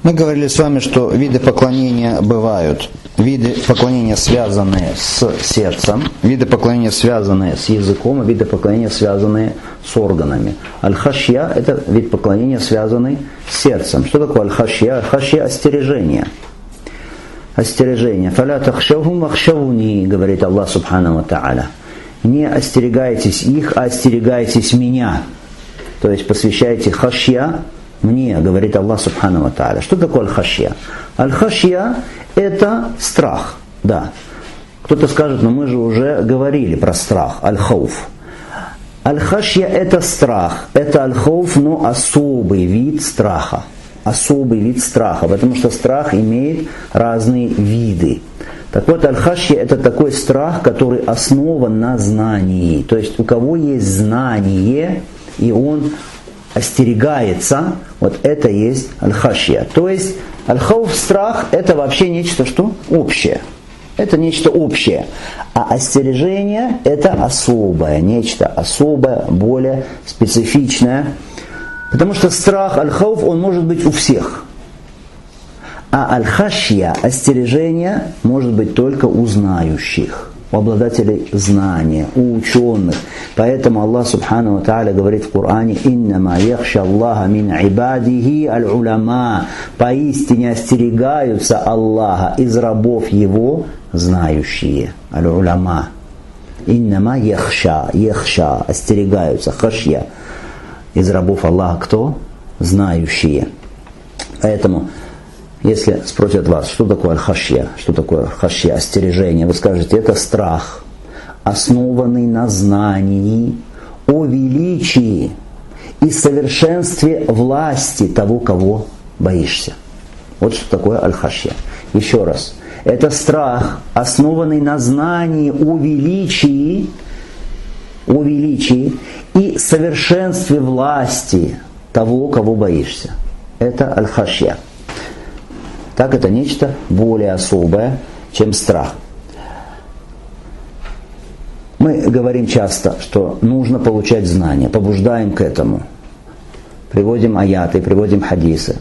Мы говорили с вами, что виды поклонения бывают. Виды поклонения, связанные с сердцем, виды поклонения, связанные с языком, и виды поклонения, связанные с органами. Аль-хашья – это вид поклонения, связанный с сердцем. Что такое аль-хашья? Аль-хашья – остережение. Остережение. «Фаля тахшавхум вахшавуни», говорит Аллах Субхану ва Та'аля. Не остерегайтесь их, а остерегайтесь меня. То есть посвящайте хашья мне, говорит Аллах Субхану ва Та'аля. Что такое аль-хашья? Аль-хашья – это страх. Да. Кто-то скажет, но мы же уже говорили про страх. Аль-хауф. Аль-хашья – это страх. Это аль-хауф, но особый вид страха. Особый вид страха, потому что страх имеет разные виды. Так вот, аль-хашья – это такой страх, который основан на знании. То есть у кого есть знание, и он остерегается, вот это есть аль-хашья. То есть аль-хауф, страх – это вообще нечто что? Общее. Это нечто общее. А остережение – это особое, нечто особое, более специфичное. Потому что страх, аль-хауф, он может быть у всех. А аль-хашья, остережение, может быть только у знающих, у обладателей знания, у ученых. Поэтому Аллах Субхану ва Та'аля говорит в Коране: «Иннама яхша Аллаха мин ибадихи аль-уляма». Поистине остерегаются Аллаха из рабов Его знающие. Аль-уляма. Иннама яхша, остерегаются, хашья. Из рабов Аллаха кто? Знающие. Поэтому, если спросят вас, что такое аль-хашья, что такое хашья, остережение, вы скажете, это страх, основанный на знании о величии и совершенстве власти того, кого боишься. Вот что такое аль-хашья. Еще раз. Это страх, основанный на знании о величии и совершенстве власти того, кого боишься. Это аль-хашья. Так, это нечто более особое, чем страх. Мы говорим часто, что нужно получать знания, побуждаем к этому. Приводим аяты, приводим хадисы,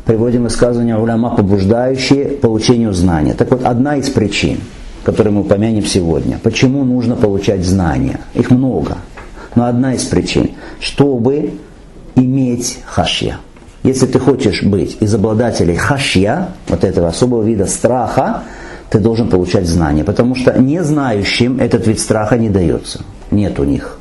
приводим высказывания уляма, побуждающие получению знания. Так вот, одна из причин, которые мы упомянем сегодня, почему нужно получать знания. Их много. Но одна из причин, чтобы иметь хашья. Если ты хочешь быть из обладателей хашья, вот этого особого вида страха, ты должен получать знания. Потому что незнающим этот вид страха не дается. Нет у них.